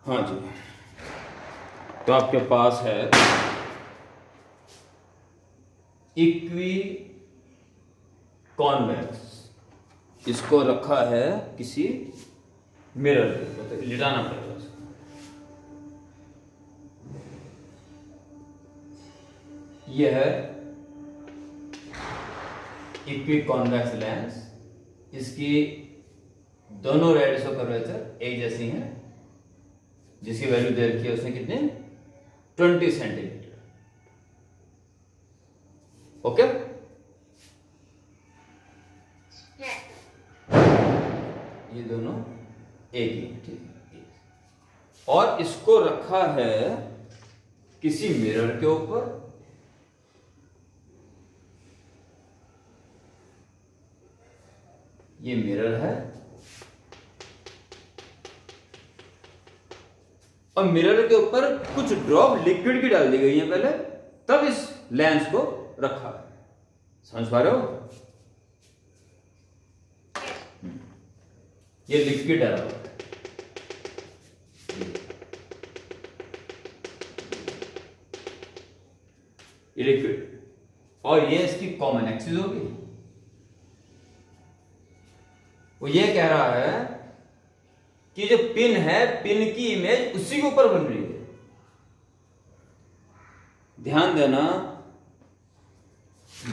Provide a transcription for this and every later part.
हाँ जी, तो आपके पास है इक्वी कॉन्वेक्स, इसको रखा है किसी मिरर के ऊपर, तो लिटाना पड़ेगा इसको। यह है इक्वी कॉन्वेक्स लेंस, इसकी दोनों रेडियस ऑफ कर्वेचर एक जैसी हैं, जिसकी वैल्यू दे रखी है उसने कितने 20 सेंटीमीटर। ओके, ये दोनों एक ही, ठीक है। और इसको रखा है किसी मिरर के ऊपर, ये मिरर है, और मिरर के ऊपर कुछ ड्रॉप लिक्विड की डाल दी गई है पहले, तब इस लेंस को रखा है। समझ पा रहे हो? ये लिक्विड डाला हुआ है, ये लिक्विड, और ये इसकी कॉमन एक्सिस होगी। वो ये कह रहा है कि जो पिन है, पिन की इमेज उसी के ऊपर बन रही है। ध्यान देना,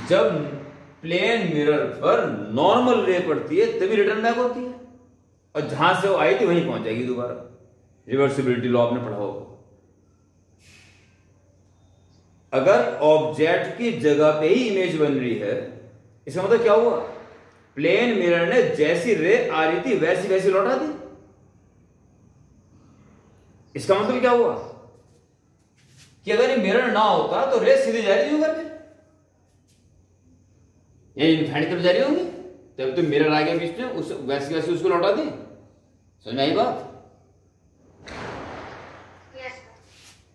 जब प्लेन मिरर पर नॉर्मल रे पड़ती है तभी रिटर्न बैक होती है, और जहां से वो आई थी वहीं पहुंच जाएगी दोबारा। रिवर्सिबिलिटी लॉ आपने पढ़ा होगा। अगर ऑब्जेक्ट की जगह पे ही इमेज बन रही है, इसका मतलब क्या हुआ? प्लेन मिरर ने जैसी रे आ रही थी वैसी वैसी लौटा दी। इसका मतलब क्या हुआ कि अगर ये मिरर ना होता तो रे सीधी जा रही थी करके, ये इनफाइनाइट की तरफ जा रही होंगी, जब तो मिरर आ गया बीच में, उस वैसी वैसी उसको लौटा दी। समझ में आई बात?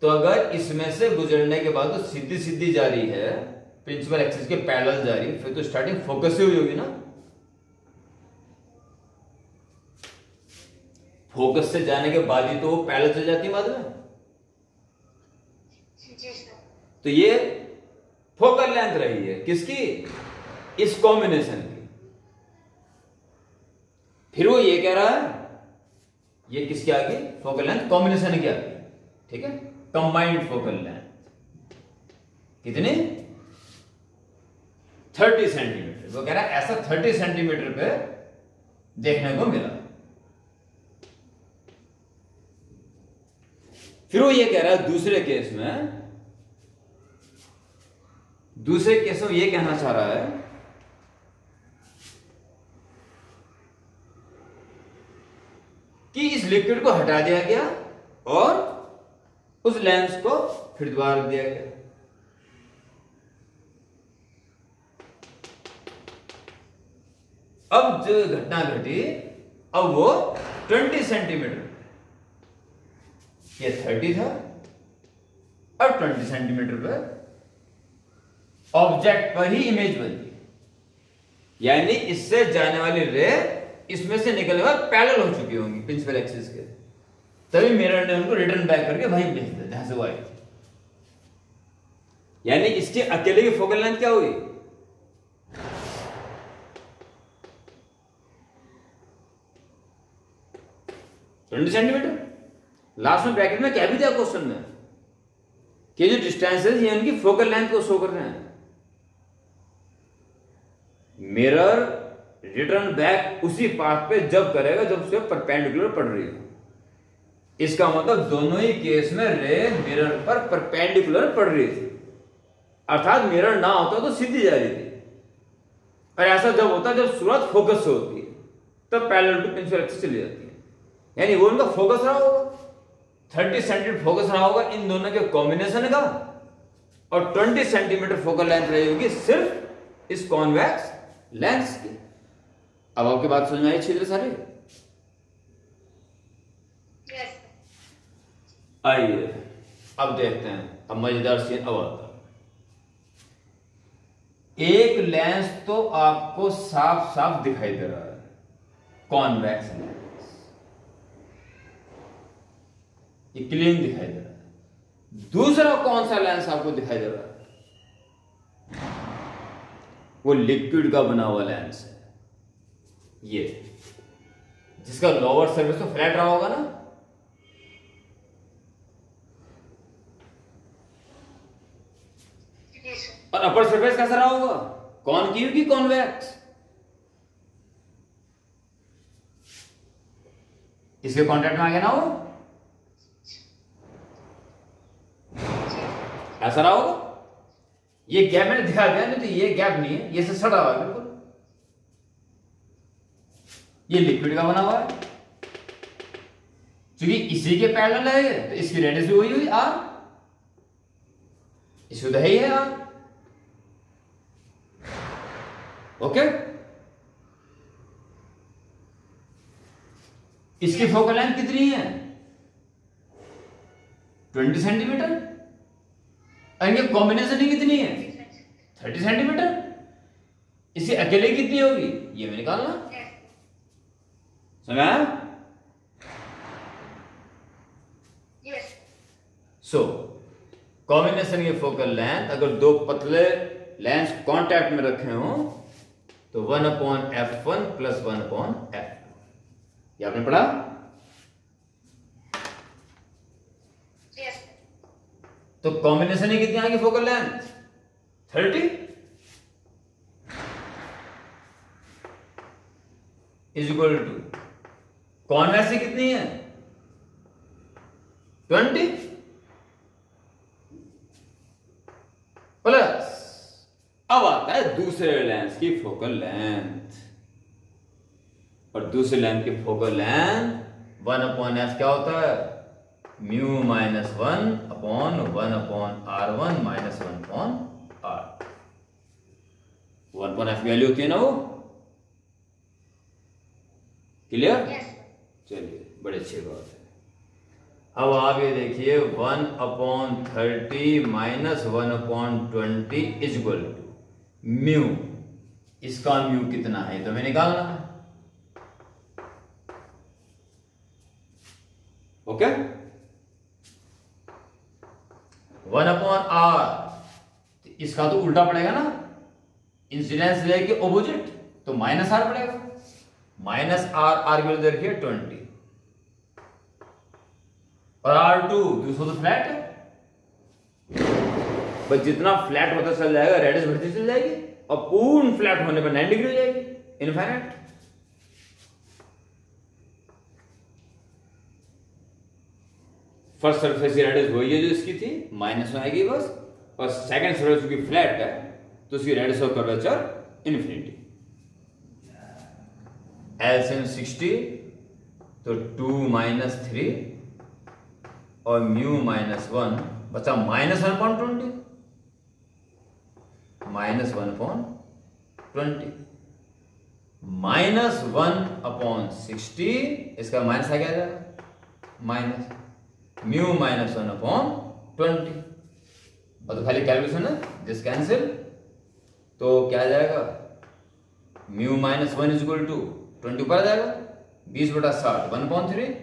तो अगर इसमें से गुजरने के बाद तो सीधी सीधी जा रही है, प्रिंसिपल एक्सिस के पैरेलल जा रही है, फिर तो स्टार्टिंग फोकस से हुई होगी ना। फोकस से जाने के बाद ही तो वो पैरेलल चल जाती है बाद में। तो ये फोकल लेंथ रही है किसकी? इस कॉम्बिनेशन की। फिर वो ये कह रहा है, ये किसके आगे? फोकल लेंथ कॉम्बिनेशन के आगे, ठीक है, कंबाइंड फोकल लेंथ कितनी? 30 सेंटीमीटर। वो कह रहा है ऐसा 30 सेंटीमीटर पे देखने को मिला। फिर वो ये कह रहा है दूसरे केस में, दूसरे केस में ये कहना चाह रहा है कि इस लिक्विड को हटा दिया गया और उस लेंस को फिर दोबारा रख दिया गया। अब जो घटना घटी, अब वो 20 सेंटीमीटर, ये 30 था, अब 20 सेंटीमीटर पे ऑब्जेक्ट पर ही इमेज बनती, यानी इससे जाने वाली रे इसमें से निकलने बाद पैरेलल हो चुकी होंगी प्रिंसिपल एक्सिस के, तभी मिरर ने उनको रिटर्न बैक करके वहीं भेज दिया जहां से वो आई थी। यानी इसके अकेले की फोकल लेंथ क्या हुई? 20 सेंटीमीटर। लास्ट में ब्रैकेट में क्या भी दिया क्वेश्चन में कि जो डिस्टेंसेस ये उनकी फोकल लेंथ को शो कर रहे हैं। मिरर रिटर्न बैक उसी पाथ पे जब करेगा जब उसके परपेंडिकुलर पड़ रही है। इसका मतलब दोनों ही केस में रे मिरर पर परपेंडिकुलर पड़ रही थी, अर्थात मिरर ना होता तो सीधी जा रही थी। और ऐसा जब होता है जब शुरुआत फोकस से होती है, तब पैरेलल टू प्रिंसिपल एक्सिस चली जाती है। यानी वो उनका फोकस रहा होगा, 30 सेंटीमीटर फोकस रहा होगा इन दोनों के कॉम्बिनेशन का, और 20 सेंटीमीटर फोकल लेंथ रही होगी सिर्फ इस कॉन्वेक्स लेंस की। अब आपकी बात समझ में आई छिद्र सारे? आइए अब देखते हैं, अब मजेदार सीन अब आता है। एक लेंस तो आपको साफ साफ दिखाई दे रहा है, कॉन्वेक्स लेंस। ये क्लीन दिखाई दे रहा है। दूसरा कौन सा लेंस आपको दिखाई दे रहा है? वो लिक्विड का बना हुआ लेंस है, ये जिसका लोअर सरफेस तो फ्लैट रहा होगा ना, और अपर सरफेस कैसा रहा होगा? कॉनकेव की कॉन्वेक्स? इसके कांटेक्ट में आ गया ना वो, ऐसा रहा होगा। ये गैप मैंने दिखा दिया, नहीं तो ये गैप नहीं है, ये से सटा हुआ है बिल्कुल। ये लिक्विड का बना हुआ है, क्योंकि इसी के पैरेलल है तो इसकी रेडियस भी वही हुई आर, इसको तो है ही है आर। ओके, इसकी फोकल लेंथ कितनी है? 20 सेंटीमीटर। और इनके कॉम्बिनेशन ही कितनी है? 30 सेंटीमीटर। इसकी अकेले कितनी होगी ये मैं निकालना, समझ आया? सो कॉम्बिनेशन की फोकल लेंथ, अगर दो पतले लेंस कांटेक्ट में रखे हो तो 1/f1 + 1/f2, ये आपने पढ़ा? तो कॉम्बिनेशन ही कितनी आएगी फोकल लेंथ? 30 = कॉन्वेक्स कितनी है? 20 प्लस, अब आता है दूसरे लेंस की फोकल लेंथ, और दूसरे लेंस की फोकल लेंथ 1/f क्या होता है? Mu -1/1/r1 - 1/r। 1/f की वैल्यू होती है ना वो, क्लियर? चलिए, बड़ी अच्छी बात है। अब आप ये देखिए 1/30 - 1/20 = म्यू। इसका म्यू कितना है तो हमें निकालना है। ओके, 1/r, इसका तो उल्टा पड़ेगा ना, इंसिडेंस रे के ऑपोजिट, तो -r पड़ेगा। -r, r की वैल्यू देखिए 20, और R2 दूसरा तो फ्लैट है, बस जितना फ्लैट होता चल जाएगा रेडियस बढ़ती चल जाएगी, और पूर्ण फ्लैट होने पर 90 डिग्री हो जाएगी, इनफाइनाइट। फर्स्ट सरफेस की रेडियस वही है जो इसकी थी, माइनस में आएगी बस, और सेकंड सरफेस क्योंकि फ्लैट है तो उसकी radius of curvature infinity. LCM 60 तो 2 - 3 और म्यू -1 बचा -1/20, -1/20 -1/60, इसका माइनस आ गया जाएगा, माइनस म्यू -1/20, और तो खाली कैलकुलेशन है, दिस कैंसिल, तो क्या आ जाएगा? म्यू -1 = 20 ऊपर आ जाएगा, 20/60 1/3,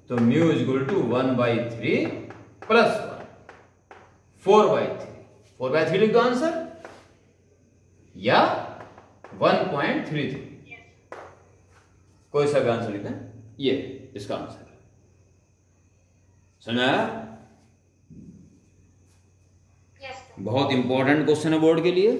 तो म्यू = 1/3 + 1 4/3, 4/3 लिख दो आंसर, या 1.33, कोई सा भी आंसर लिखें, ये इसका आंसर है। सुना? बहुत इंपॉर्टेंट क्वेश्चन है बोर्ड के लिए।